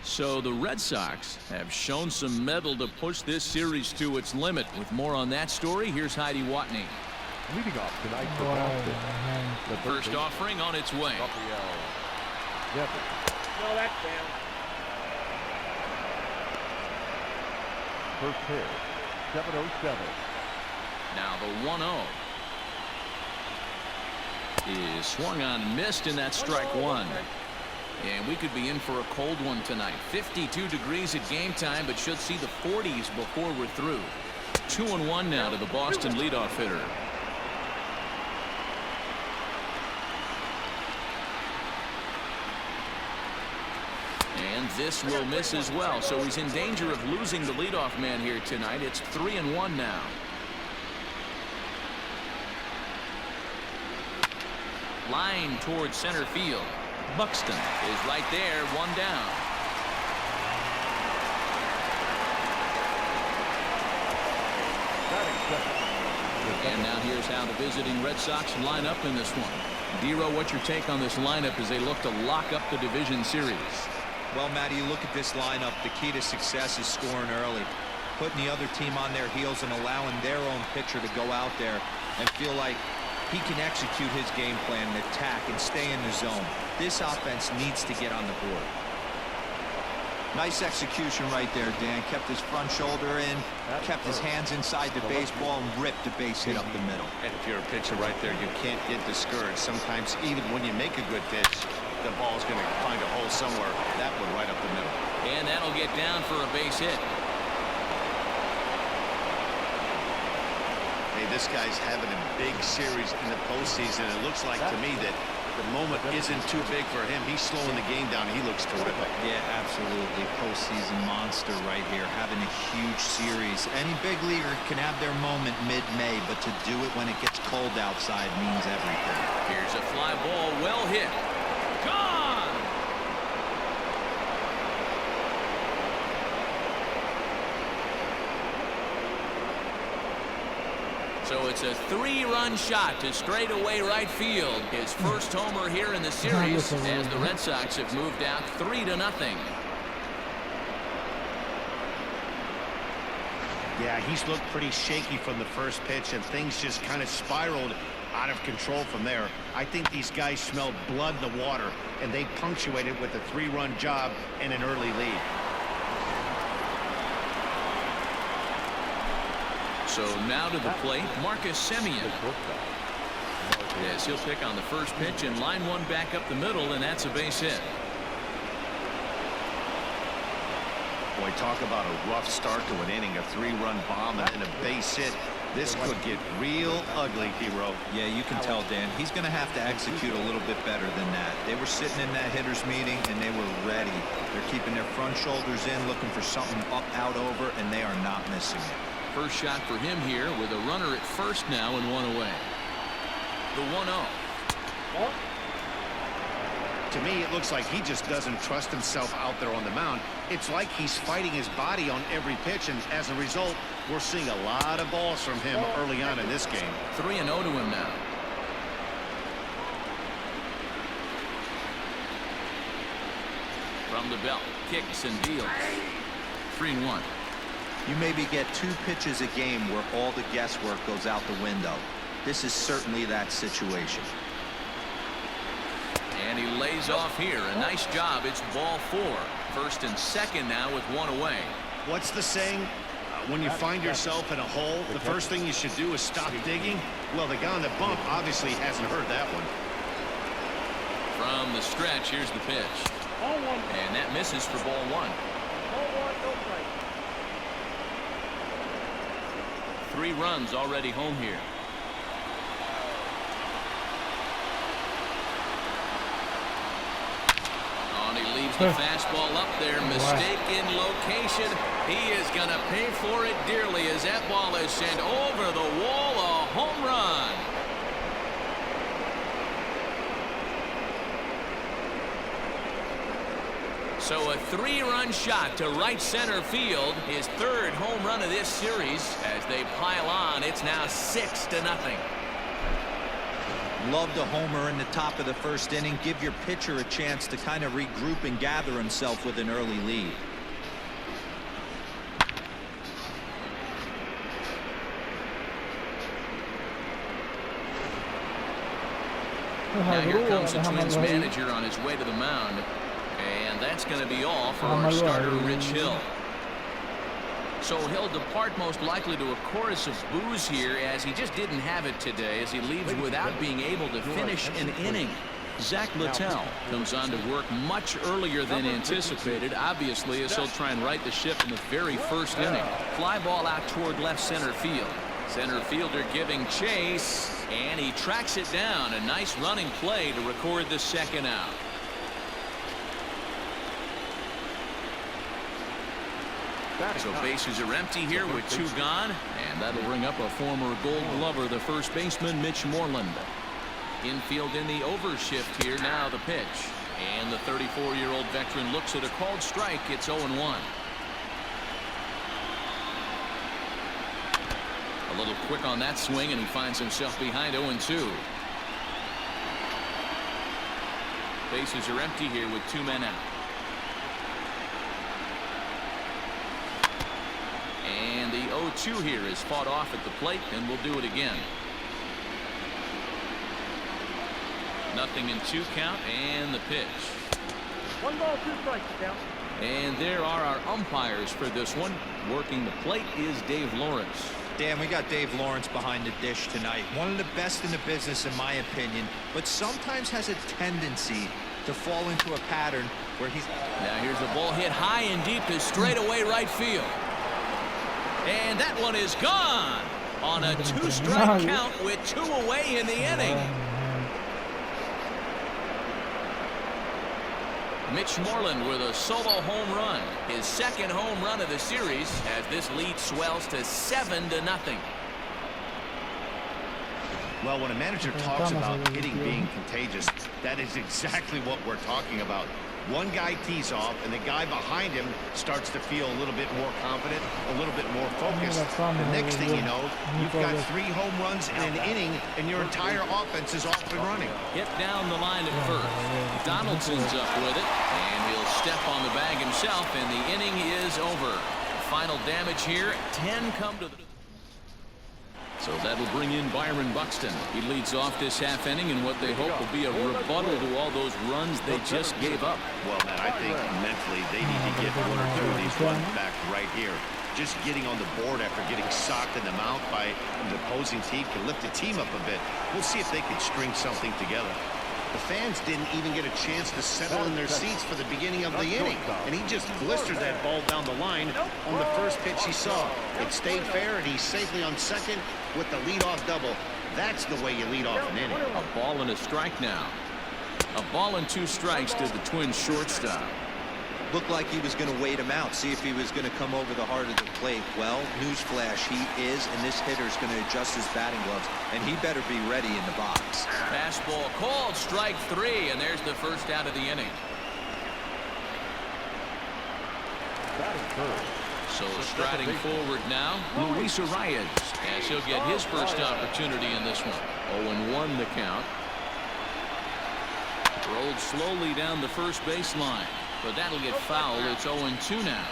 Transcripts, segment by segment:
So the Red Sox have shown some mettle to push this series to its limit. With more on that story, here's Heidi Watney. Leading off tonight for Boston. The first offering on its way. No, that's down. First pitch, 7:07. Now the 1-0 is swung on and missed, and that's strike one. And we could be in for a cold one tonight. 52 degrees at game time, but should see the 40s before we're through. 2-1 now to the Boston leadoff hitter. And this will miss as well, so he's in danger of losing the leadoff man here tonight. It's 3-1 now. Line towards center field. Buxton is right there, one down. And now here's how the visiting Red Sox line up in this one. Dero, what's your take on this lineup as they look to lock up the division series? Well, Matty, you look at this lineup, the key to success is scoring early, putting the other team on their heels and allowing their own pitcher to go out there and feel like he can execute his game plan and attack and stay in the zone. This offense needs to get on the board. Nice execution right there, Dan. Kept his front shoulder in, kept his hands inside the baseball, and ripped the base hit up the middle. And if you're a pitcher right there, you can't get discouraged. Sometimes even when you make a good pitch, the ball's going to find a hole somewhere. That one right up the middle. And that'll get down for a base hit. Hey, this guy's having a big series in the postseason. It looks like to me that the moment isn't too big for him. He's slowing the game down. He looks terrific. Yeah, absolutely. Postseason monster right here, having a huge series. Any big leaguer can have their moment mid-May, but to do it when it gets cold outside means everything. Here's a fly ball, well hit. Gone! So it's a 3-run shot to straightaway right field. His first homer here in the series as the Red Sox have moved out 3-0. Yeah, he's looked pretty shaky from the first pitch, and things just kind of spiraled out of control from there. I think these guys smelled blood in the water, and they punctuated with a 3-run job and an early lead. So now to the plate, Marcus Semien. Yes, he'll pick on the first pitch and line one back up the middle, and that's a base hit. Boy, talk about a rough start to an inning, a 3-run bomb and then a base hit. This could get real ugly, Hero. Yeah, you can tell, Dan. He's going to have to execute a little bit better than that. They were sitting in that hitter's meeting, and they were ready. They're keeping their front shoulders in, looking for something up, out, over, and they are not missing it. First shot for him here with a runner at first now and one away. The 1-0. To me, it looks like he just doesn't trust himself out there on the mound. It's like he's fighting his body on every pitch, and as a result, we're seeing a lot of balls from him early on in this game. 3-0 to him now. From the belt, kicks and deals. 3-1. You maybe get 2 pitches a game where all the guesswork goes out the window. This is certainly that situation. And he lays off here. A nice job. It's ball 4. First and second now with one away. What's the saying? When you find yourself in a hole, the first thing you should do is stop digging. Well, the guy on the bump obviously hasn't heard that one. From the stretch, here's the pitch. And that misses for ball 1. 3 runs already home here. And he leaves the fastball up there. Mistaken location. He is going to pay for it dearly as that ball is sent over the wall. A home run. So a 3-run shot to right center field. His 3rd home run of this series. As they pile on, it's now 6-0. Love the homer in the top of the first inning. Give your pitcher a chance to kind of regroup and gather himself with an early lead. Now here comes the Twins manager on his way to the mound. And that's going to be all for our starter, Rich Hill. So he'll depart most likely to a chorus of boos here, as he just didn't have it today, as he leaves without being able to finish an inning. Zach Littell comes on to work much earlier than anticipated, obviously, as he'll try and right the ship in the very first inning. Fly ball out toward left center field. Center fielder giving chase, and he tracks it down. A nice running play to record the second out. So bases are empty here with 2 gone, and that'll bring up a former Gold Glover, the first baseman, Mitch Moreland. Infield in the overshift here. Now the pitch, and the 34-year-old veteran looks at a called strike. It's 0-1. A little quick on that swing, and he finds himself behind 0-2. Bases are empty here with 2 men out. And the 0-2 here is fought off at the plate, and we'll do it again. 0-2 count, and the pitch. 1 ball, 2 strikes, count. And there are our umpires for this one. Working the plate is Dave Lawrence. Dan, we got Dave Lawrence behind the dish tonight. One of the best in the business, in my opinion, but sometimes has a tendency to fall into a pattern where he's... Now here's a ball hit high and deep to straightaway right field. And that one is gone on a 2-strike count with 2 away in the inning. Mitch Moreland with a solo home run, his second home run of the series, as this lead swells to 7-0. Well, when a manager talks about hitting being contagious, that is exactly what we're talking about. One guy tees off, and the guy behind him starts to feel a little bit more confident, a little bit more focused. The next thing you know, you've got 3 home runs in an inning, and your entire offense is off and running. Hit down the line at first. Donaldson's up with it, and he'll step on the bag himself, and the inning is over. Final damage here, 10 come to the... So that'll bring in Byron Buxton. He leads off this half inning in what they hope will be a rebuttal to all those runs they just gave up. Well, man, I think mentally they need to get 1 or 2 of these runs back right here. Just getting on the board after getting socked in the mouth by the opposing team can lift the team up a bit. We'll see if they can string something together. The fans didn't even get a chance to settle in their seats for the beginning of the inning, and he just blistered that ball down the line on the first pitch he saw. It stayed fair, and he's safely on second with the leadoff double. That's the way you lead off an inning. A ball and a strike now. A ball and 2 strikes to the Twins shortstop. Looked like he was going to wait him out, see if he was going to come over the heart of the plate. Well, newsflash, he is, and this hitter's going to adjust his batting gloves, and he better be ready in the box. Fastball called, strike 3, and there's the first out of the inning. So striding forward now, Luis Arias, as he'll get his first opportunity in this one. 0-1 the count. Rolled slowly down the first baseline, but that'll get fouled. It's 0-2 now.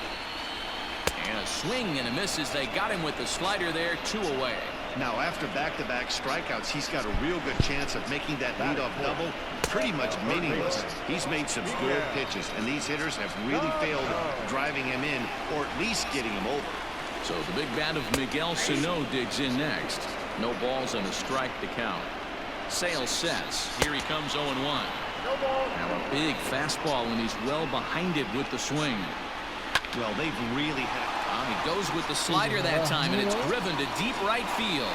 And a swing and a miss as they got him with the slider there, 2 away. Now, after back-to-back strikeouts, he's got a real good chance of making that leadoff double pretty much meaningless. He's made some good pitches, and these hitters have really failed driving him in, or at least getting him over. So the big bat of Miguel Sano digs in next. No balls and a strike to count. Sale sets. Here he comes, 0-1. Now a big fastball, and he's well behind it with the swing. Well, they've really had... He goes with the slider that time, and it's driven to deep right field.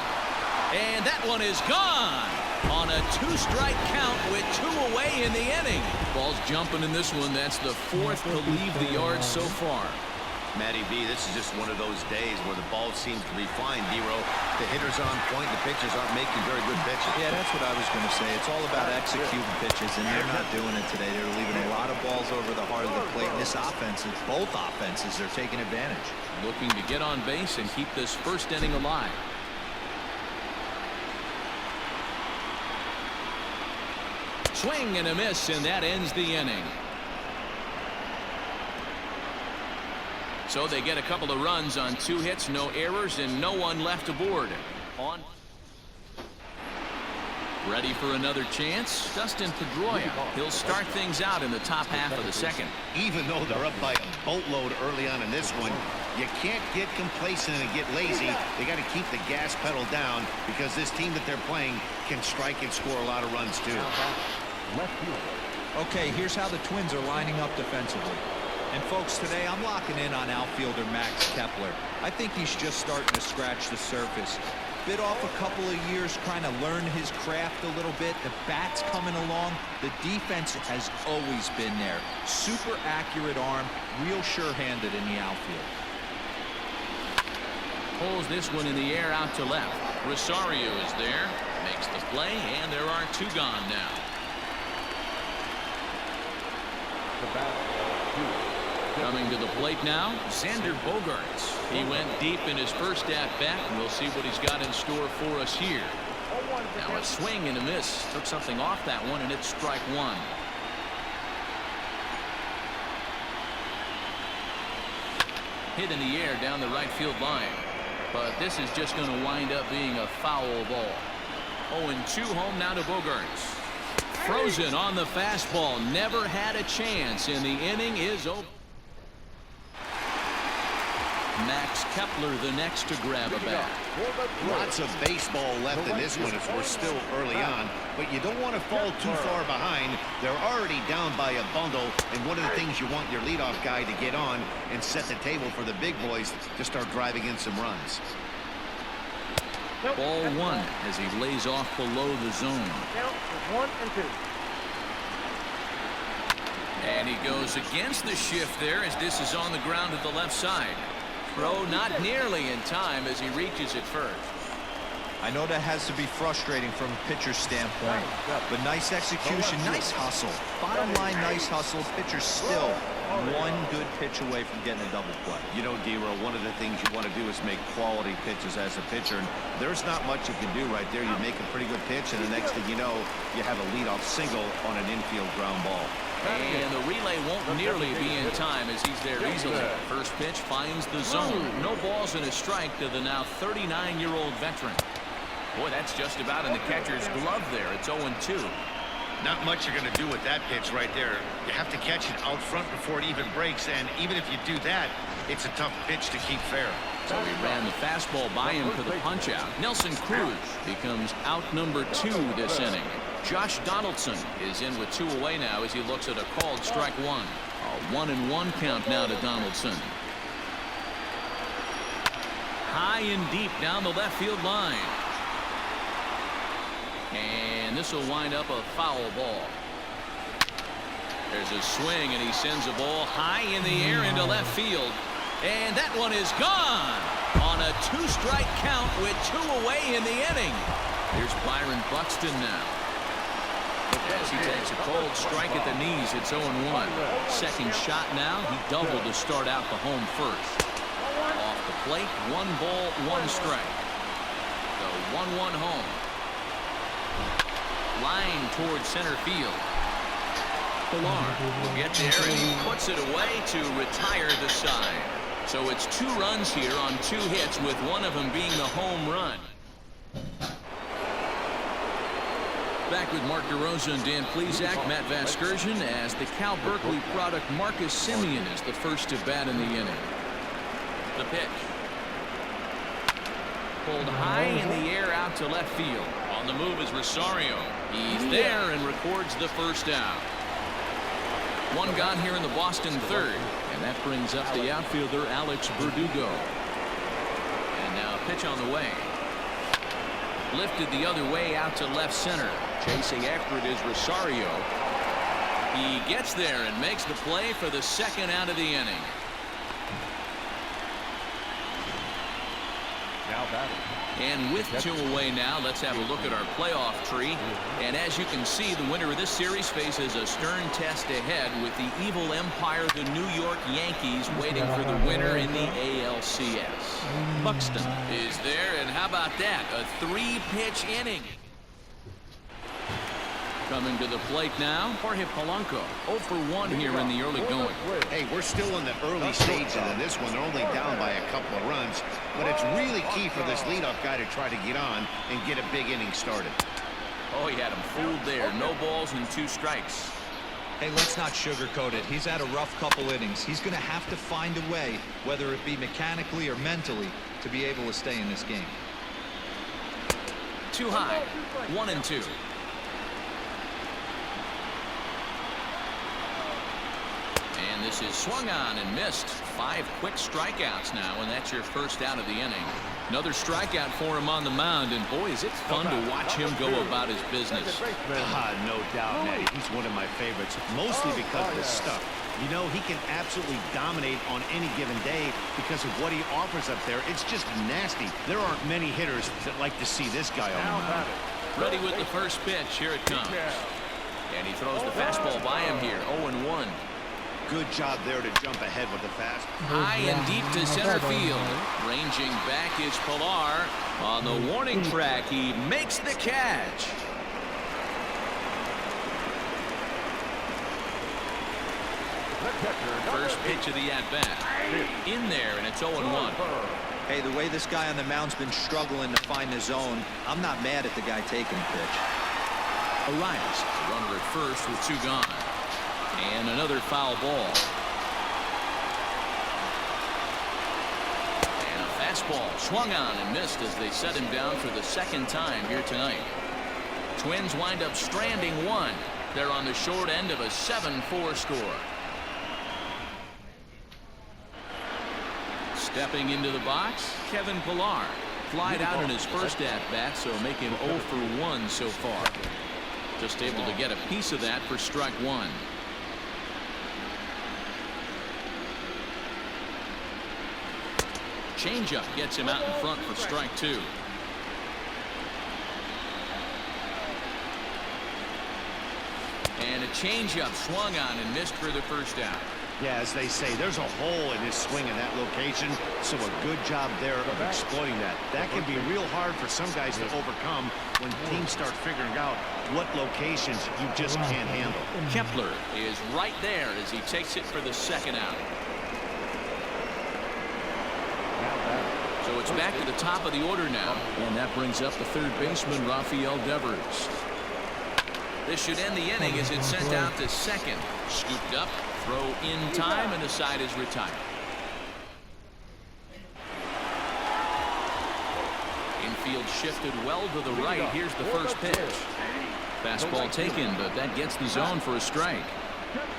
And that one is gone on a 2-strike count with 2 away in the inning. Ball's jumping in this one. That's the 4th to leave the yard so far. Matty V, this is just one of those days where the ball seems to be flying, Dero. The hitters are on point, the pitchers aren't making very good pitches. Yeah, that's what I was going to say. It's all about executing pitches, and they're not doing it today. They're leaving a lot of balls over the heart of the plate. And this offense, both offenses are taking advantage. Looking to get on base and keep this first inning alive. swing and a miss, and that ends the inning. So they get a couple of runs on 2 hits, no errors, and no one left aboard. On. Ready for another chance? Dustin Pedroia. He'll start things out in the top half of the second. Even though they're up by a boatload early on in this one, you can't get complacent and get lazy. They got to keep the gas pedal down because this team that they're playing can strike and score a lot of runs too. Left field. Okay, here's how the Twins are lining up defensively. And folks, today I'm locking in on outfielder Max Kepler. I think he's just starting to scratch the surface. Bit off a couple of years trying to learn his craft a little bit. The bat's coming along. The defense has always been there. Super accurate arm, real sure-handed in the outfield. Pulls this one in the air out to left. Rosario is there, makes the play, and there are 2 gone now. The bat. Coming to the plate now, Xander Bogaerts. He went deep in his first at-bat, and we'll see what he's got in store for us here. Now a swing and a miss. Took something off that one, and it's strike 1. Hit in the air down the right field line. But this is just going to wind up being a foul ball. 0-2 home now to Bogaerts. Frozen on the fastball. Never had a chance, and the inning is over. Max Kepler the next to grab a bat. Lots of baseball left in this one as we're still early on, but you don't want to fall too far behind. They're already down by a bundle, and one of the things you want your leadoff guy to get on and set the table for the big boys to start driving in some runs. Ball 1 as he lays off below the zone. Count is 1 and 2. And he goes against the shift there as this is on the ground at the left side. Throw not nearly in time as he reaches it first. I know that has to be frustrating from a pitcher's standpoint, but nice execution, nice hustle. Bottom line, nice hustle. Pitcher's still 1 good pitch away from getting a double play. You know, D-Row, one of the things you want to do is make quality pitches as a pitcher, and there's not much you can do right there. You make a pretty good pitch, and the next thing you know, you have a leadoff single on an infield ground ball. And the relay won't nearly be in time as he's there easily. First pitch finds the zone. No balls and a strike to the now 39-year-old veteran. Boy, that's just about in the catcher's glove there. It's 0-2. Not much you're going to do with that pitch right there. You have to catch it out front before it even breaks, and even if you do that, it's a tough pitch to keep fair. So he ran the fastball by him for the punch-out. Nelson Cruz becomes out number 2 this inning. Josh Donaldson is in with 2 away now as he looks at a called strike 1. A 1-1 count now to Donaldson. High and deep down the left field line. And this will wind up a foul ball. There's a swing, and he sends a ball high in the air into left field. And that one is gone on a 2-strike count with 2 away in the inning. Here's Byron Buxton now. As he takes a cold strike at the knees, it's 0-1. Second shot now. He doubled to start out the home first. Off the plate, 1 ball, 1 strike. The 1-1 home. Line towards center field. Pilar will get there, and he puts it away to retire the side. So it's 2 runs here on 2 hits, with one of them being the home run. Back with Mark DeRosa and Dan Plesac, Matt Vasgersian, as the Cal Berkeley product Marcus Semien is the first to bat in the inning. The pitch. Pulled high in the air out to left field. On the move is Rosario. He's there and records the first out. 1 gone here in the Boston third, and that brings up the outfielder Alex Verdugo. And now a pitch on the way. Lifted the other way out to left center. Chasing after it is Rosario. He gets there and makes the play for the 2nd out of the inning. Now batting. And with 2 away now, let's have a look at our playoff tree. And as you can see, the winner of this series faces a stern test ahead with the evil empire, the New York Yankees, waiting for the winner in the ALCS. Buxton is there, and how about that? A 3-pitch inning. Coming to the plate now, Jorge Polanco. 0 for 1 here in the early going. Hey, we're still in the early stages of this one. They're only down by a couple of runs, but it's really key for this leadoff guy to try to get on and get a big inning started. Oh, he had him fooled there. No balls and 2 strikes. Hey, let's not sugarcoat it. He's had a rough couple innings. He's going to have to find a way, whether it be mechanically or mentally, to be able to stay in this game. Too high. 1 and 2. And this is swung on and missed. 5 quick strikeouts now, and that's your first out of the inning. Another strikeout for him on the mound, and boy, is it fun to watch him go about his business. No doubt, Natty. He's one of my favorites, mostly because of his stuff. You know, he can absolutely dominate on any given day because of what he offers up there. It's just nasty. There aren't many hitters that like to see this guy on the mound. Ready with the first pitch. Here it comes. And he throws the fastball by him here. 0-1. Good job there to jump ahead with the fast. High and deep to center field. Ranging back is Pilar. On the warning track, he makes the catch. First pitch of the at-bat. In there, and it's 0-1. Hey, the way this guy on the mound's been struggling to find the zone, I'm not mad at the guy taking the pitch. Arias, runner at first with 2 gone. And another foul ball. And a fastball swung on and missed as they set him down for the 2nd time here tonight. Twins wind up stranding 1. They're on the short end of a 7-4 score. Stepping into the box, Kevin Pilar. Flied out in his first at-bat, so make him 0 for 1 so far. Just able to get a piece of that for strike 1. Changeup gets him out in front for strike 2. And a changeup swung on and missed for the first out. Yeah, as they say, there's a hole in his swing in that location, so a good job there of exploiting that. That can be real hard for some guys to overcome when teams start figuring out what locations you just can't handle. Kepler is right there as he takes it for the 2nd out. So it's back to the top of the order now, and that brings up the 3rd baseman, Rafael Devers. This should end the inning as it's sent out to 2nd. Scooped up, throw in time, and the side is retired. Infield shifted well to the right. Here's the first pitch. Fastball taken, but that gets the zone for a strike.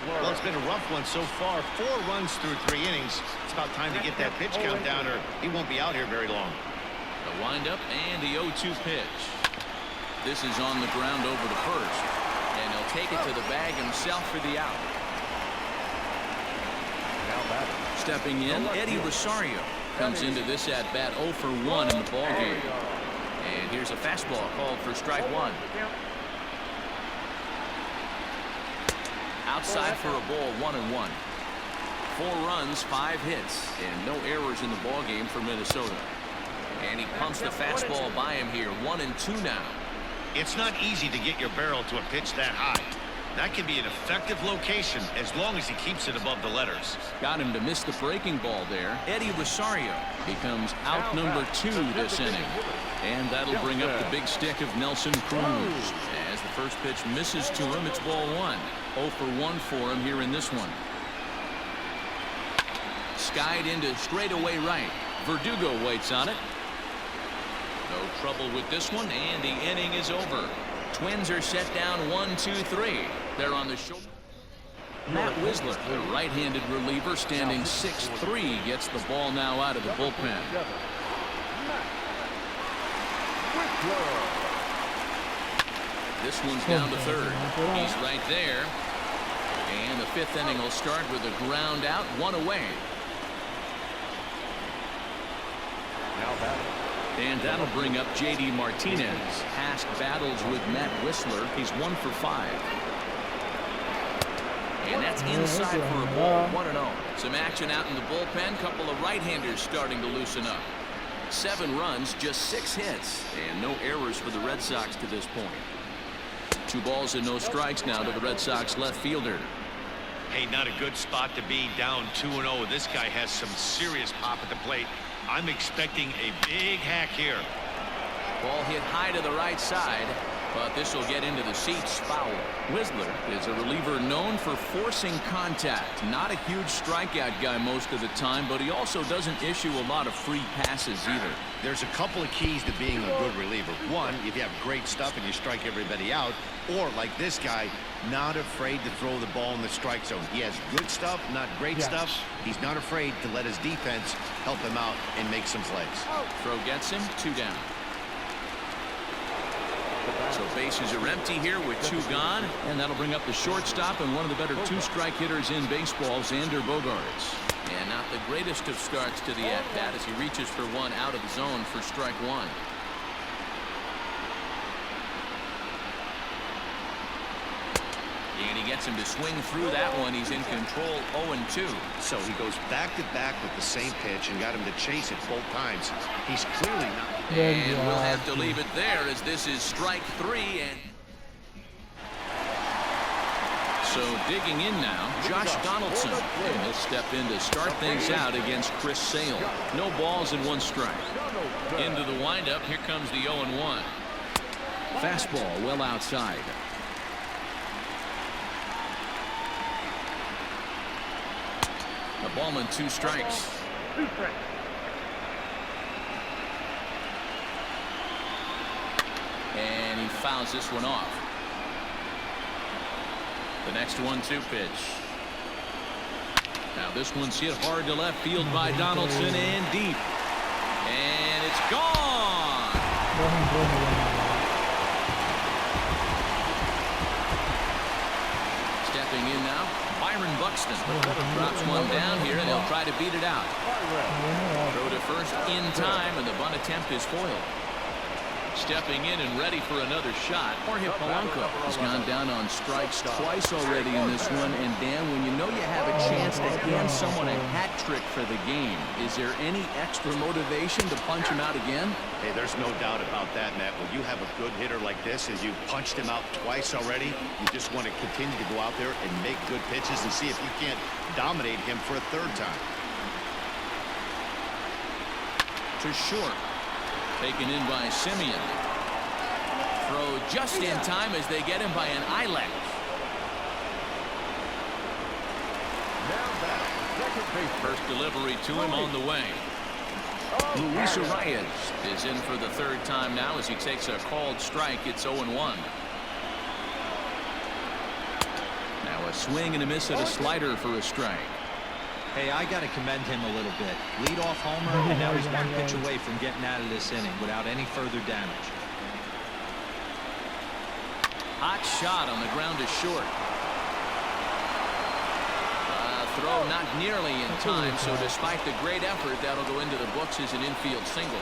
Well, it's been a rough one so far. 4 runs through 3 innings. It's about time to get that pitch count down, or he won't be out here very long. The windup and the 0-2 pitch. This is on the ground over to first, and he'll take it to the bag himself for the out. Stepping in, Eddie Rosario comes into this at bat 0 for 1 in the ball game. And here's a fastball called for strike 1. Outside for a ball, 1-1. 4 runs, 5 hits, and no errors in the ball game for Minnesota. And he pumps the fastball by him here. 1-2 now. It's not easy to get your barrel to a pitch that high. That can be an effective location as long as he keeps it above the letters. Got him to miss the breaking ball there. Eddie Rosario becomes out number 2 this inning. And that'll bring up the big stick of Nelson Cruz. As the first pitch misses to him, it's ball 1. 0 for 1 for him here in this one. Skied into straightaway right. Verdugo waits on it. No trouble with this one, and the inning is over. Twins are set down 1-2-3. They're on the shoulder. Matt Whistler, the right-handed reliever, standing 6'3", gets the ball now out of the bullpen. This one's down to 3rd. He's right there. And the 5th inning will start with a ground out, 1 away. And that'll bring up J.D. Martinez. Past battles with Matt Whistler. He's 1 for 5. And that's inside for a ball, 1-0. Some action out in the bullpen. Couple of right-handers starting to loosen up. 7 runs, just 6 hits, and no errors for the Red Sox to this point. 2 balls and no strikes now to the Red Sox left fielder. Hey, not a good spot to be, down 2-0. This guy has some serious pop at the plate. I'm expecting a big hack here. Ball hit high to the right side, but this will get into the seats, foul. Whistler is a reliever known for forcing contact. Not a huge strikeout guy most of the time, but he also doesn't issue a lot of free passes either. There's a couple of keys to being a good reliever. One, if you have great stuff and you strike everybody out, or like this guy, not afraid to throw the ball in the strike zone. He has good stuff, not great stuff. He's not afraid to let his defense help him out and make some plays. Throw gets him, 2 down. So bases are empty here with 2 gone, and that'll bring up the shortstop and one of the better 2-strike hitters in baseball, Xander Bogaerts. And not the greatest of starts to the at-bat as he reaches for 1 out of the zone for strike 1. And he gets him to swing through that one. He's in control, 0-2. So he goes back-to-back with the same pitch and got him to chase it both times. He's clearly not. And we'll have to leave it there as this is strike 3. And so digging in now, Josh Donaldson. And he'll step in to start things out against Chris Sale. No balls and 1 strike. Into the windup, here comes the 0-1. Fastball well outside. A ball and 2 strikes. 2 strikes. And he fouls this one off. The next 1-2 pitch. Now this one's hit hard to left field by Donaldson and deep. And it's gone. Stepping in now, Byron Buxton. Drops one down here, and he'll try to beat it out. Throw to first in time, and the bunt attempt is foiled. Stepping in and ready for another shot, Jorge Polanco has gone down on strikes twice already in this one. And Dan, when you know you have a chance to hand someone a hat trick for the game, is there any extra motivation to punch him out again? Hey, there's no doubt about that, Matt. When you have a good hitter like this, as you punched him out twice already, you just want to continue to go out there and make good pitches and see if you can't dominate him for a 3rd time. To short. Taken in by Simeon. Throw just in time as they get him by an eyelash. First delivery to him on the way. Luis Arias is in for the 3rd time now as he takes a called strike. It's 0-1. Now a swing and a miss at a slider for a strike. Hey, I got to commend him a little bit. Lead-off homer, and now he's 1 pitch away from getting out of this inning without any further damage. Hot shot on the ground to short. Throw not nearly in time, so despite the great effort, that'll go into the books as an infield single.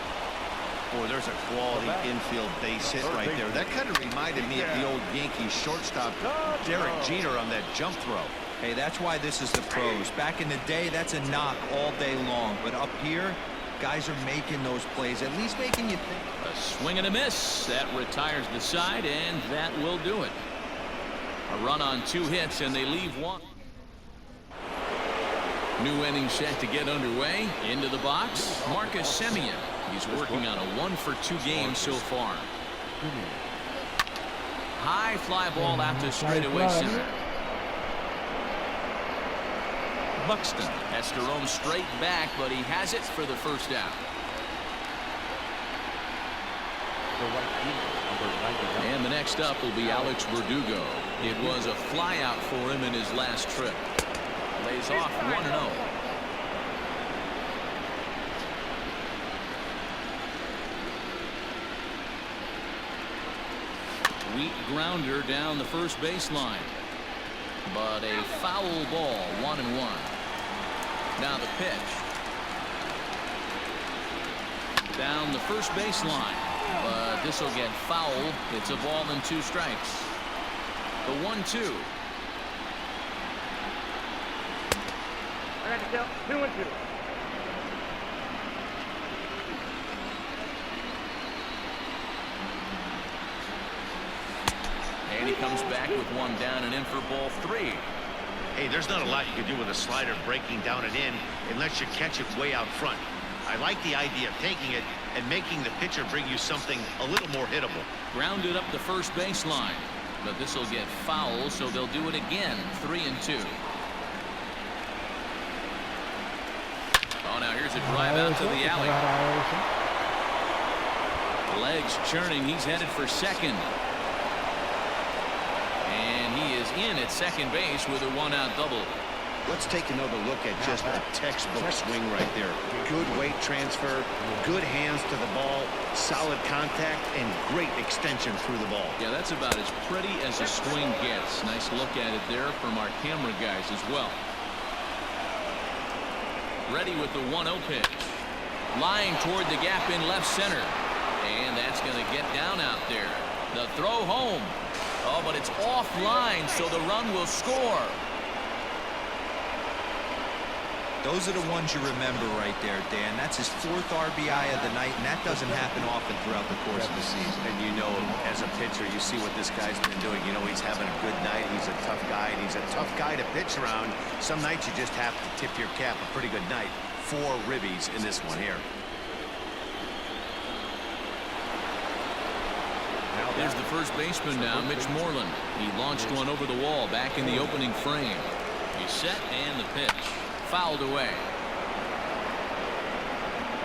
Boy, there's a quality infield base hit right there. That kind of reminded me of the old Yankees shortstop Derek Jeter on that jump throw. Hey, that's why this is the pros. Back in the day, that's a knock all day long. But up here, guys are making those plays, at least making you think. A swing and a miss. That retires the side, and that will do it. A run on 2 hits, and they leave 1. New inning set to get underway. Into the box, Marcus Semien. He's working on a 1-for-2 game so far. High fly ball out to straightaway center. Buxton has to roam straight back, but he has it for the 1st out. And the next up will be Alex Verdugo. It was a flyout for him in his last trip. Lays off 1-0. Weak grounder down the first baseline. But a foul ball, 1-1. Now the pitch. Down the first baseline. But this will get foul. It's a ball and 2 strikes. The 1-2. I got to tell 2-2. And he comes back with one down and in for ball 3. Hey, there's not a lot you can do with a slider breaking down and in unless you catch it way out front. I like the idea of taking it and making the pitcher bring you something a little more hittable. Grounded up the first baseline, but this will get foul, so they'll do it again. 3-2. Oh, now here's a drive out to the alley. Legs churning. He's headed for second. And he is in at second base with a one-out double. Let's take another look at just a textbook swing right there. Good weight transfer, good hands to the ball, solid contact, and great extension through the ball. Yeah, that's about as pretty as a swing gets. Nice look at it there from our camera guys as well. Ready with the 1-0 pitch. Lying toward the gap in left center. And that's going to get down out there. The throw home. Oh, but it's offline, so the run will score. Those are the ones you remember right there, Dan. That's his 4th RBI of the night, and that doesn't happen often throughout the course of the season. And you know, as a pitcher, you see what this guy's been doing. You know, he's having a good night. He's a tough guy, and he's a tough guy to pitch around. Some nights you just have to tip your cap. A pretty good night. 4 ribbies in this one here. There's the first baseman now, Mitch Moreland. He launched one over the wall back in the opening frame. He's set, and the pitch. Fouled away.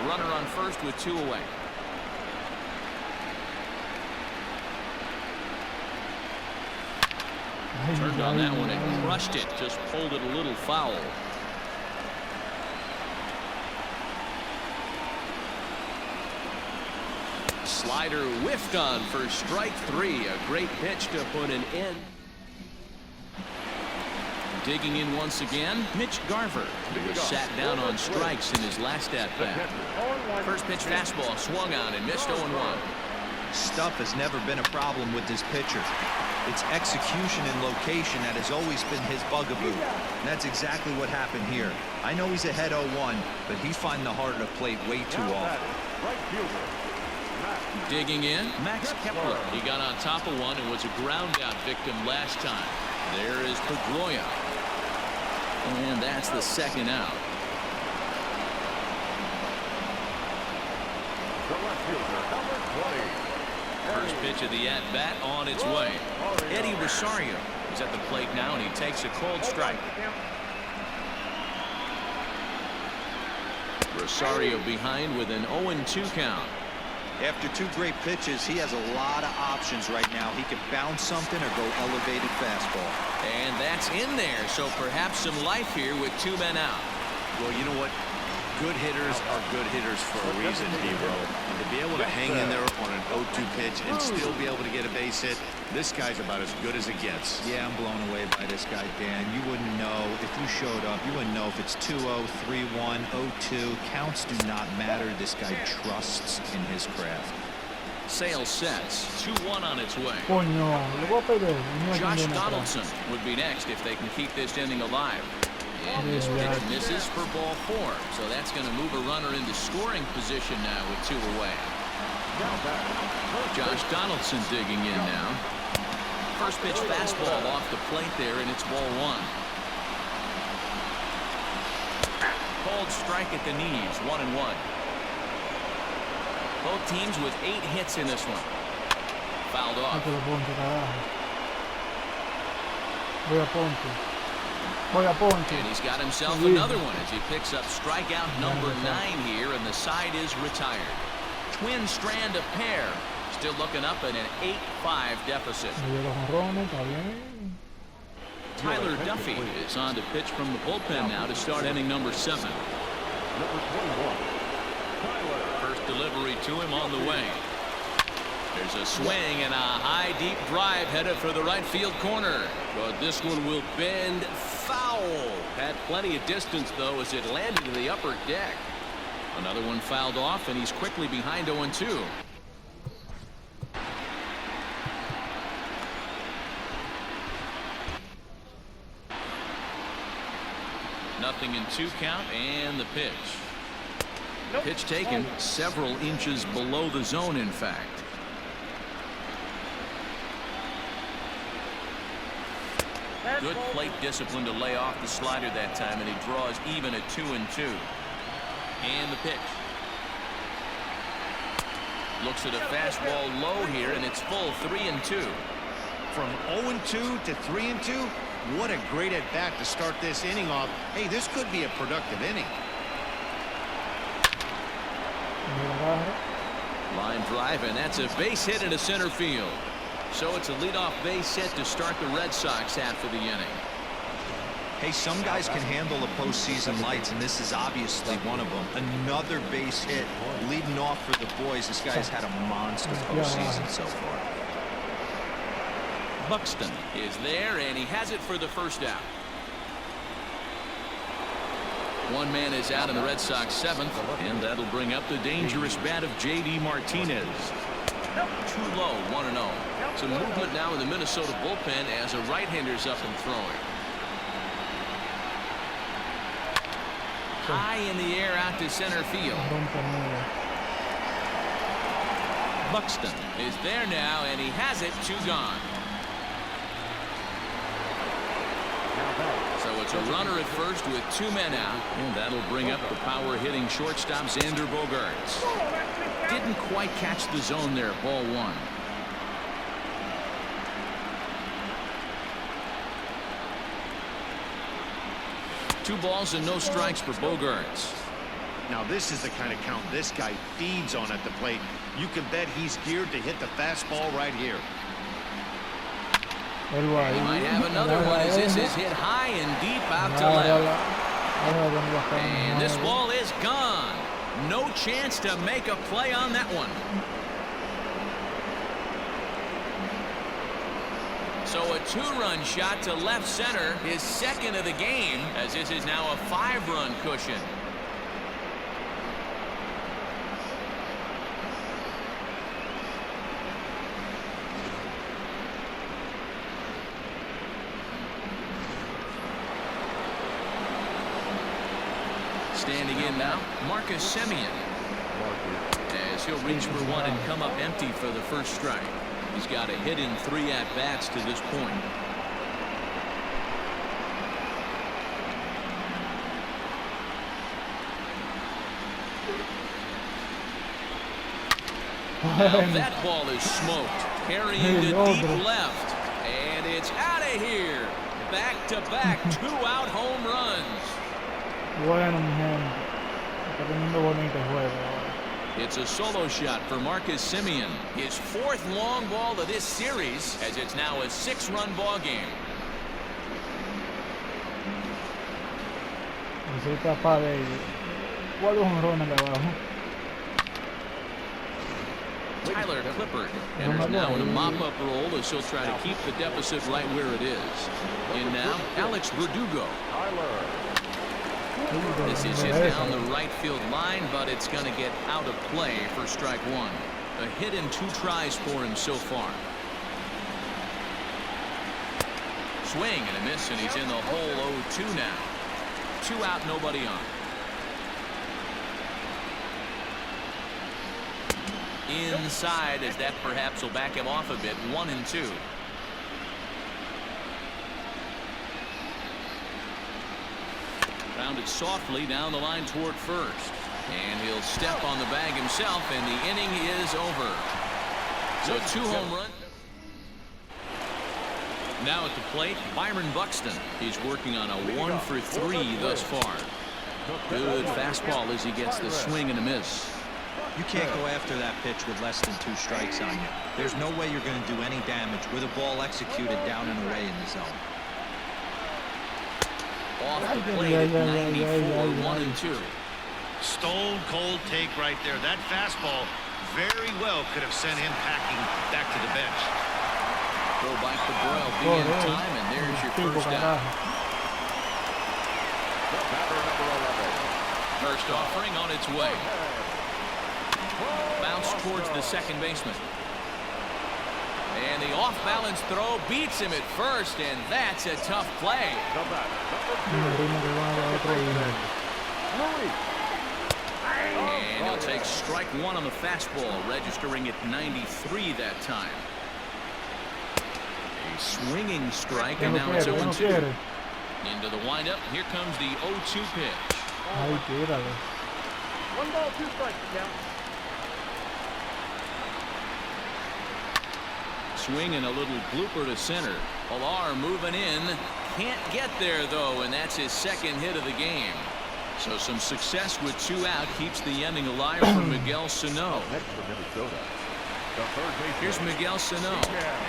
Runner on first with 2 away. Turned on that one and crushed it. Just pulled it a little foul. Slider whiffed on for strike 3. A great pitch to put an end. Digging in once again, Mitch Garver, who was sat down on strikes in his last at-bat. First pitch fastball swung on and missed 0-1. Stuff has never been a problem with this pitcher. It's execution and location that has always been his bugaboo. And that's exactly what happened here. I know he's ahead 0-1, but he's finding the heart of the plate way too often. Digging in, Max Kepler. He got on top of one and was a ground-out victim last time. There is Pedroia. And that's the second out. First pitch of the at-bat on its way. Eddie Rosario is at the plate now, and he takes a cold strike. Rosario behind with an 0-2 count. After 2 great pitches, he has a lot of options right now. He can bounce something or go elevated fastball. And that's in there, so perhaps some life here with 2 men out. Well, you know what? Good hitters are good hitters for a reason, D-Bro. And to be able to hang in there on an 0-2 pitch and still be able to get a base hit, this guy's about as good as it gets. Yeah, I'm blown away by this guy, Dan. You wouldn't know if you showed up. You wouldn't know if it's 2-0, 3-1, 0-2. Counts do not matter. This guy trusts in his craft. Sales sets. 2-1 on its way. Coño, le voy a perder. Josh Donaldson would be next if they can keep this inning alive. And this pitch misses for ball 4. So that's going to move a runner into scoring position now with 2 away. Josh Donaldson digging in now. First pitch fastball off the plate there, and it's ball 1. Called strike at the knees, 1-1. Both teams with 8 hits in this one. Fouled off. And he's got himself another one as he picks up strikeout number 9 here, and the side is retired. Twins strand a pair. Still looking up at an 8-5 deficit. Tyler Duffy is on to pitch from the bullpen now to start inning number 7. First delivery to him on the way. There's a swing and a high deep drive headed for the right field corner. But this one will bend foul. Had plenty of distance though as it landed in the upper deck. Another one fouled off, and he's quickly behind 0-2. Nothing in 2 count, and the pitch. Pitch taken several inches below the zone, in fact. Good plate discipline to lay off the slider that time, and he draws even at 2-2. And the pitch. Looks at a fastball low here, and it's full 3-2. From 0-2 to 3-2, what a great at bat to start this inning off. Hey, this could be a productive inning. Line drive, and that's a base hit into center field. So it's a leadoff base hit to start the Red Sox half of the inning. Hey, some guys can handle the postseason lights, and this is obviously one of them. Another base hit leading off for the boys. This guy's had a monster postseason so far. Buxton is there, and he has it for the first out. One man is out in the Red Sox 7th, and that'll bring up the dangerous bat of J.D. Martinez. Too low, 1-0. Some movement now in the Minnesota bullpen as a right-hander's up and throwing. High in the air out to center field. Buxton is there now, and he has it. 2 gone. So it's a runner at first with 2 men out, and that'll bring up the power-hitting shortstop Xander Bogaerts. Didn't quite catch the zone there. Ball 1. Two balls and no strikes for Bogaerts. Now this is the kind of count this guy feeds on at the plate. You can bet he's geared to hit the fastball right here. He might have another one as this is hit high and deep out to left. And this ball is gone. No chance to make a play on that one. So a 2-run shot to left center, his second of the game, as this is now a 5-run cushion. Standing in now, Marcus Semien, as he'll reach for one and come up empty for the first strike. He's got a hit in 3 at-bats to this point. Now that ball is smoked, carrying to deep left, and it's out of here. Back-to-back 2-out home runs. Bueno, mi gente, está teniendo bonito juego. It's a solo shot for Marcus Semien, his 4th long ball of this series, as it's now a 6-run ball game. Ese tapa de 4 jonrones de abajo. Tyler Clippard enters now in a mop-up role as he'll try to keep the deficit right where it is. In now, Alex Verdugo. This is hit down the right field line, but it's going to get out of play for strike 1. A hit in 2 tries for him so far. Swing and a miss, and he's in the hole 0-2 now. 2 out, nobody on. Inside, as that perhaps will back him off a bit. 1-2. Rounded softly down the line toward first. And he'll step on the bag himself, and the inning is over. So 2 home runs. Now at the plate, Byron Buxton. He's working on a 1-for-3 thus far. Good fastball as he gets the swing and a miss. You can't go after that pitch with less than 2 strikes on you. There's no way you're going to do any damage with a ball executed down and away in the zone. Off the plate at 94, 1-2. Stone cold take right there. That fastball very well could have sent him packing back to the bench. Go back to Boyle, be in time, and there's your first out. First offering on its way. Bounce towards the second baseman. And the off-balance throw beats him at first, and that's a tough play. And he'll take strike 1 on the fastball, registering at 93 that time. A swinging strike, and Ya now it's no 0-2. quiere. Into the windup. Here comes the 0-2 pitch. Ay, tírale. 1 ball, 2 strikes, count. Swinging a little blooper to center. Pilar moving in. Can't get there, though, and that's his second hit of the game. So some success with 2 out keeps the inning alive for Miguel Sano. Next for Minnesota, the third baseman. Here's Miguel Sano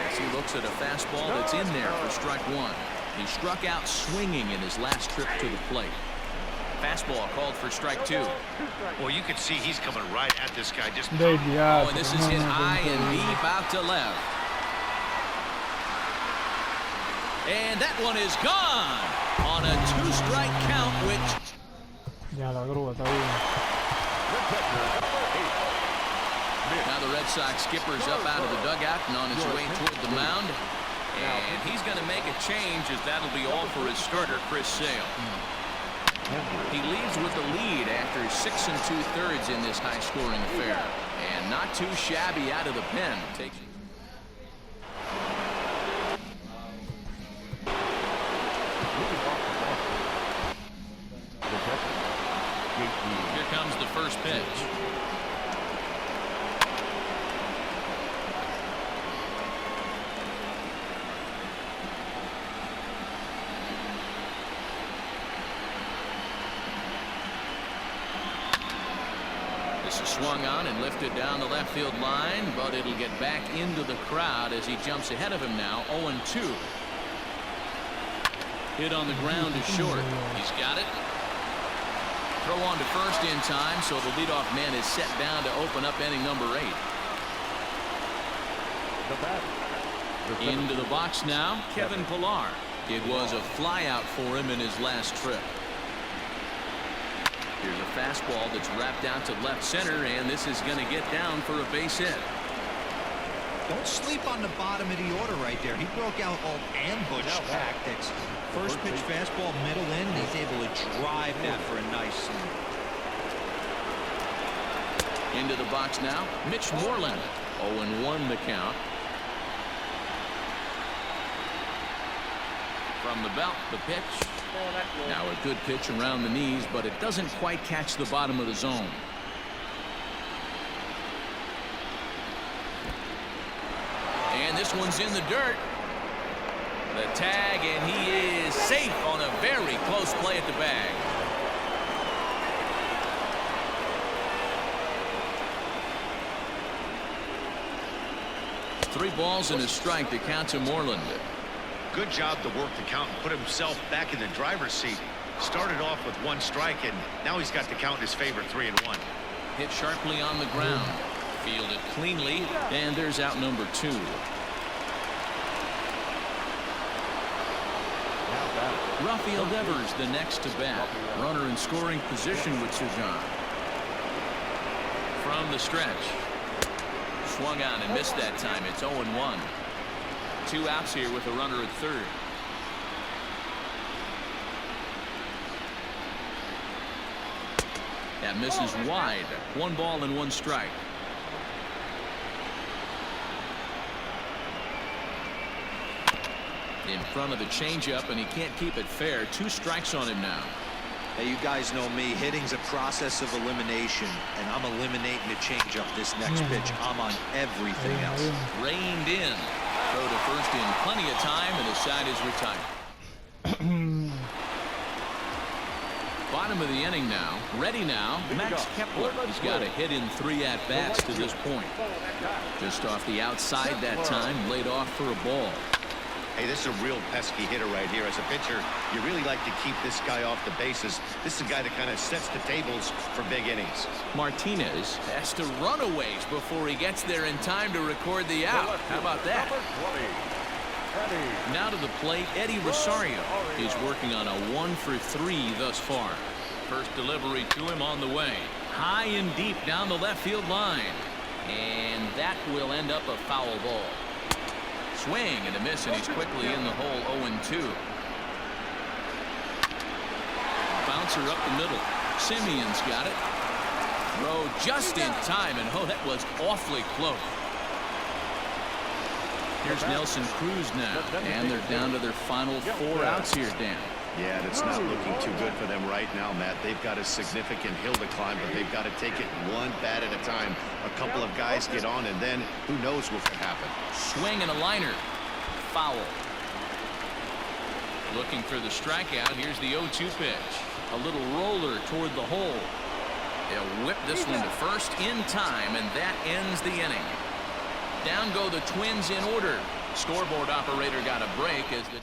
as he looks at a fastball that's in there for strike 1. He struck out swinging in his last trip to the plate. Fastball called for strike 2. Well, you can see he's coming right at this guy. Just De Oh, and diatre. this is hit high and deep out to left. And that one is gone on a 2-strike count, which... Ya la grúa está bien. Now the Red Sox skipper's up out of the dugout and on his way toward the mound. And he's going to make a change, as that'll be all for his starter, Chris Sale. He leaves with the lead after 6 2/3 in this high-scoring affair. And not too shabby out of the pen. Takes... Here comes the first pitch. This is swung on and lifted down the left field line, but it'll get back into the crowd as he jumps ahead of him now. 0-2. Hit on the ground is short. He's got it. Throw on to first in time, so the leadoff man is set down to open up inning number 8. The batter. Into the box now, Kevin Pilar. It was a flyout for him in his last trip. Here's a fastball that's wrapped out to left center, and this is going to get down for a base hit. Don't sleep on the bottom of the order right there. He broke out all ambush tactics. First pitch fastball, middle in, and he's able to drive that for a nice swing. Into the box now, Mitch Moreland. 0-1 the count. From the belt, the pitch. Now a good pitch around the knees, but it doesn't quite catch the bottom of the zone. And this one's in the dirt. The tag, and he is safe on a very close play at the bag. Three balls and a strike to count to Moreland. good job to work the count and put himself back in the driver's seat. Started off with 1 strike, and now he's got the count in his favor, 3-1. Hit sharply on the ground. Fielded cleanly, and there's out number 2. Rafael Devers the next to bat. Runner in scoring position with Sir John. From the stretch. Swung on and missed that time. It's 0-1. 2 outs here with a runner at third. That misses wide. 1 ball and 1 strike. In front of the changeup, and he can't keep it fair. 2 strikes on him now. Hey, you guys know me. Hitting's a process of elimination, and I'm eliminating the changeup this next pitch. I'm on everything else. Reined in. Throw to first in plenty of time, and the side is retired. Bottom of the inning now. Ready now. Max Kepler. He's got a hit in 3 at-bats to this point. Just off the outside that time. Laid off for a ball. Hey, this is a real pesky hitter right here. As a pitcher, you really like to keep this guy off the bases. This is a guy that kind of sets the tables for big innings. Martinez has to run a ways before he gets there in time to record the out. How about that? Now to the plate, Eddie Rosario is working on a 1 for 3 thus far. First delivery to him on the way. High and deep down the left field line. And that will end up a foul ball. Swing and a miss, and he's quickly in the hole. 0-2. Bouncer up the middle. Simeon's got it. Throw just in time, and oh, that was awfully close. Here's Nelson Cruz now, and they're down to their final 4 outs here, Dan. Yeah, that's not looking too good for them right now, Matt. They've got a significant hill to climb, but they've got to take it one bat at a time. A couple of guys get on, and then who knows what could happen. Swing and a liner. Foul. Looking for the strikeout. Here's the 0-2 pitch. A little roller toward the hole. They'll whip this one to first in time, and that ends the inning. Down go the Twins in order. Scoreboard operator got a break as the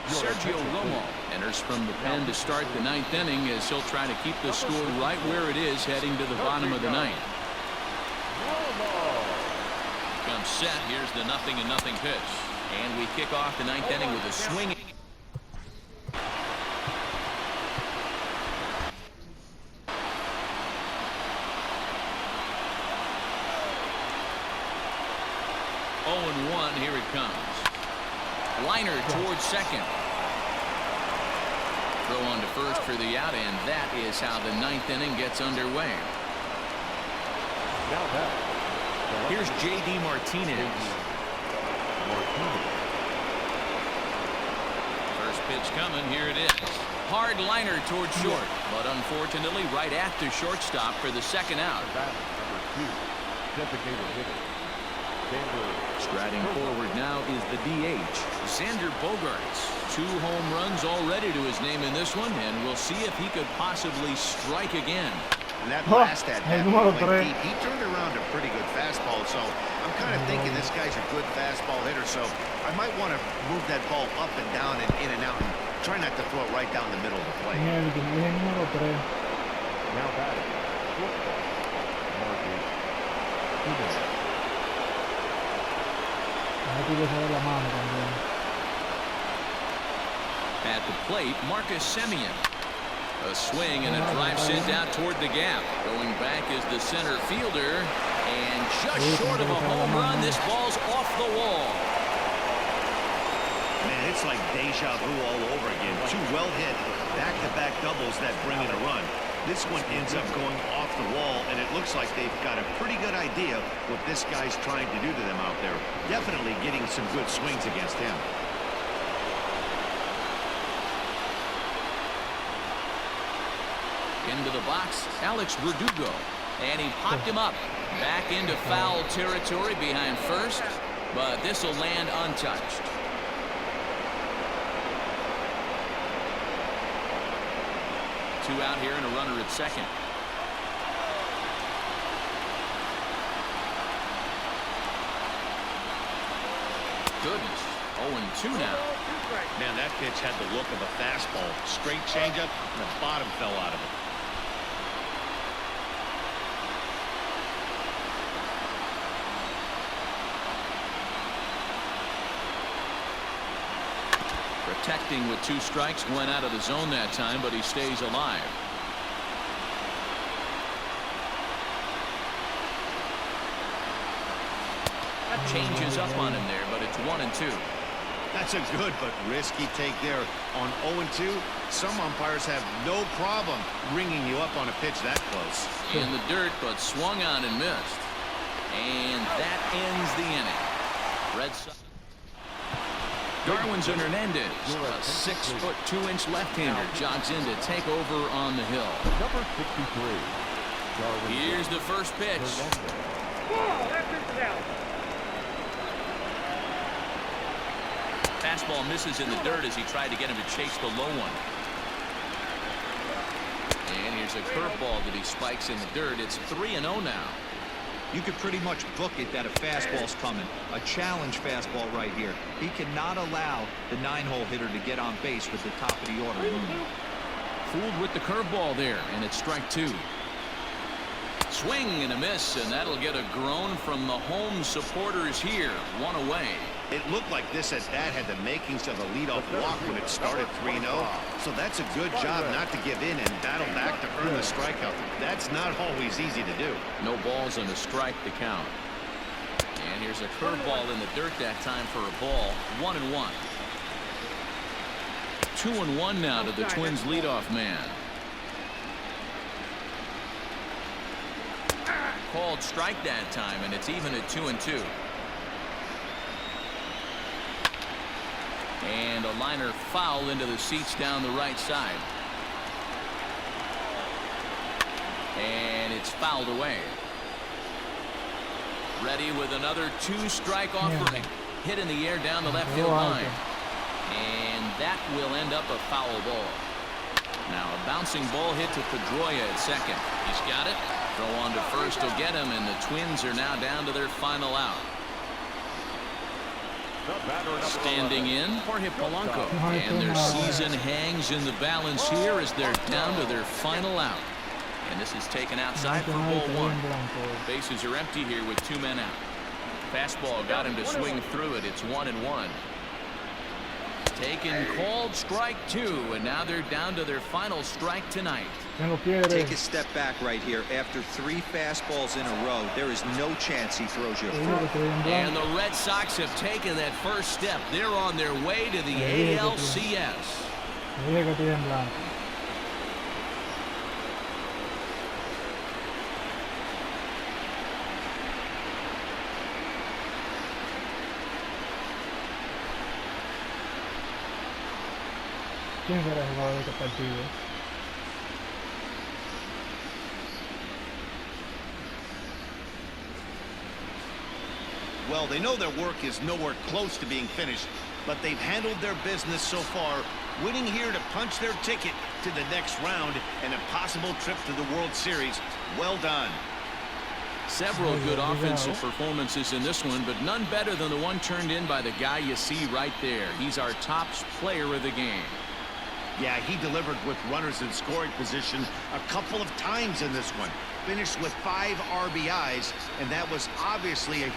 Sergio Romo enters from the pen to start the 9th inning as he'll try to keep the score right where it is heading to the bottom of the 9th. Comes set. Here's the 0-0 pitch. And we kick off the 9th inning with a swing. Here it comes. Liner towards second. Throw on to first for the out, and that is how the 9th inning gets underway. Here's J.D. Martinez. First pitch coming. Here it is. Hard liner towards short, but unfortunately right at the shortstop for the 2nd out. Striding forward now is the DH, Xander Bogaerts. 2 home runs already to his name in this one, and we'll see if he could possibly strike again. And that last at bat went deep. He turned around a pretty good fastball, so I'm kind of thinking this guy's a good fastball hitter, so I might want to move that ball up and down and in and out and try not to throw it right down the middle of the plate. Now batting. At the plate, Marcus Semien. A swing and a drive sent out toward the gap. Going back is the center fielder, and just short of a home run. This ball's off the wall. Man, it's like deja vu all over again. 2 well-hit back-to-back doubles that bring in a run. This one ends up going off the wall, and it looks like they've got a pretty good idea what this guy's trying to do to them out there. Definitely getting some good swings against him. Into the box, Alex Verdugo. And he popped him up. Back into foul territory behind first, but this will land untouched. Two out here and a runner at second. Goodness. 0-2 now. Man, that pitch had the look of a fastball. Straight changeup, and the bottom fell out of it. Protecting with 2 strikes, went out of the zone that time, but he stays alive. Changes up on him there, but it's 1-2. That's a good but risky take there. On 0-2, some umpires have no problem ringing you up on a pitch that close. In the dirt, but swung on and missed. And that ends the inning. Red Sox. Darwin's Hernandez, a 6-foot 2-inch left-hander, jogs in to take over on the hill. Number 63. Here's the first pitch. Fastball misses in the dirt as he tried to get him to chase the low one. And here's a curveball that he spikes in the dirt. It's 3-0 now. You could pretty much book it that a fastball's coming. A challenge fastball right here. He cannot allow the 9-hole hitter to get on base with the top of the order. Fooled with the curveball there, and it's strike 2. Swing and a miss, and that'll get a groan from the home supporters here. 1 away. It looked like this at bat had the makings of a leadoff walk when it started 3-0. So that's a good job not to give in and battle back to earn the strikeout. That's not always easy to do. No balls and a strike to count. And here's a curveball in the dirt that time for a ball. 1-1. 2-1 now to the Twins leadoff man. Called strike that time, and it's even at 2-2. And a liner foul into the seats down the right side. And it's fouled away. Ready with another 2-strike offering. Hit in the air down the left field line. And that will end up a foul ball. Now a bouncing ball hit to Pedroia at second. He's got it. Throw on to first will get him, and the Twins are now down to their final out. Standing in, Jorge Polanco. And their season hangs in the balance here as they're down to their final out. And this is taken outside for ball one. Bases are empty here with 2 men out. Fastball got him to swing through it. It's 1-1. Taken, called, strike 2, and now they're down to their final strike tonight. Take a step back right here. After 3 fastballs in a row, there is no chance he throws you a curve. And the Red Sox have taken that first step. They're on their way to the ALCS. ¿Quién será el jugador de este partido? Well, they know their work is nowhere close to being finished, but they've handled their business so far, winning here to punch their ticket to the next round and a possible trip to the World Series. Well done. Several good offensive performances in this one, but none better than the one turned in by the guy you see right there. He's our top player of the game. Yeah, he delivered with runners in scoring position a couple of times in this one. Finished with 5 RBIs, and that was obviously a